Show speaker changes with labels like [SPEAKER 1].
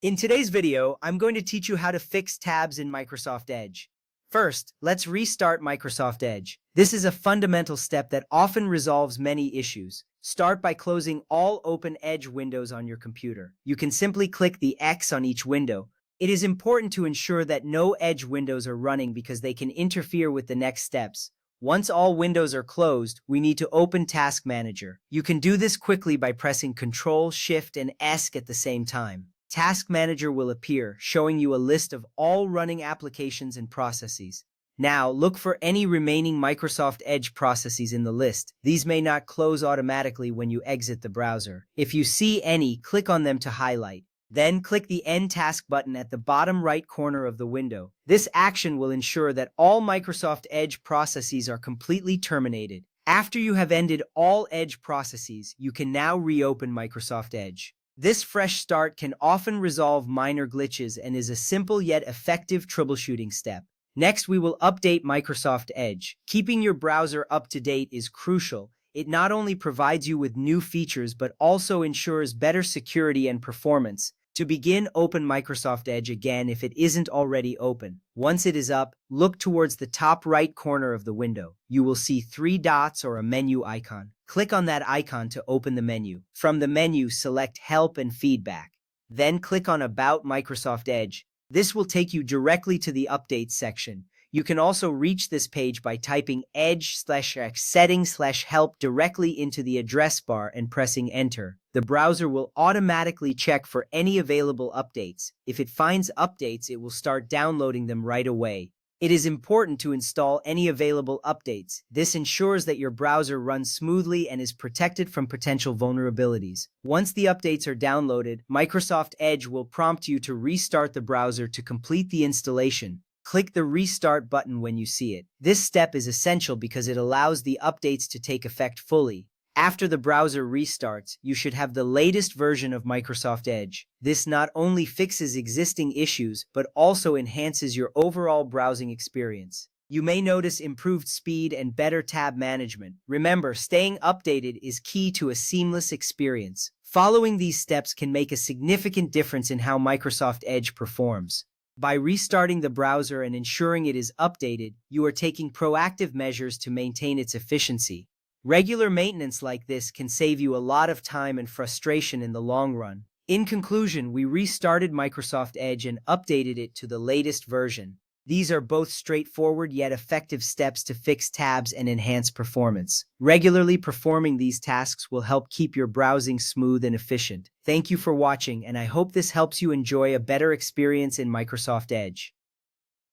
[SPEAKER 1] In today's video, I'm going to teach you how to fix tabs in Microsoft Edge. First, let's restart Microsoft Edge. This is a fundamental step that often resolves many issues. Start by closing all open Edge windows on your computer. You can simply click the X on each window. It is important to ensure that no Edge windows are running because they can interfere with the next steps. Once all windows are closed, we need to open Task Manager. You can do this quickly by pressing Ctrl, Shift, and ESC at the same time. Task Manager will appear, showing you a list of all running applications and processes. Now, look for any remaining Microsoft Edge processes in the list. These may not close automatically when you exit the browser. If you see any, click on them to highlight. Then click the End Task button at the bottom right corner of the window. This action will ensure that all Microsoft Edge processes are completely terminated. After you have ended all Edge processes, you can now reopen Microsoft Edge. This fresh start can often resolve minor glitches and is a simple yet effective troubleshooting step. Next, we will update Microsoft Edge. Keeping your browser up to date is crucial. It not only provides you with new features but also ensures better security and performance. To begin, open Microsoft Edge again if it isn't already open. Once it is up, look towards the top right corner of the window. You will see three dots or a menu icon. Click on that icon to open the menu. From the menu, select Help and Feedback. Then click on About Microsoft Edge. This will take you directly to the Updates section. You can also reach this page by typing edge/settings/help directly into the address bar and pressing Enter. The browser will automatically check for any available updates. If it finds updates, it will start downloading them right away. It is important to install any available updates. This ensures that your browser runs smoothly and is protected from potential vulnerabilities. Once the updates are downloaded, Microsoft Edge will prompt you to restart the browser to complete the installation. Click the Restart button when you see it. This step is essential because it allows the updates to take effect fully. After the browser restarts, you should have the latest version of Microsoft Edge. This not only fixes existing issues, but also enhances your overall browsing experience. You may notice improved speed and better tab management. Remember, staying updated is key to a seamless experience. Following these steps can make a significant difference in how Microsoft Edge performs. By restarting the browser and ensuring it is updated, you are taking proactive measures to maintain its efficiency. Regular maintenance like this can save you a lot of time and frustration in the long run. In conclusion, we restarted Microsoft Edge and updated it to the latest version. These are both straightforward yet effective steps to fix tabs and enhance performance. Regularly performing these tasks will help keep your browsing smooth and efficient. Thank you for watching, and I hope this helps you enjoy a better experience in Microsoft Edge.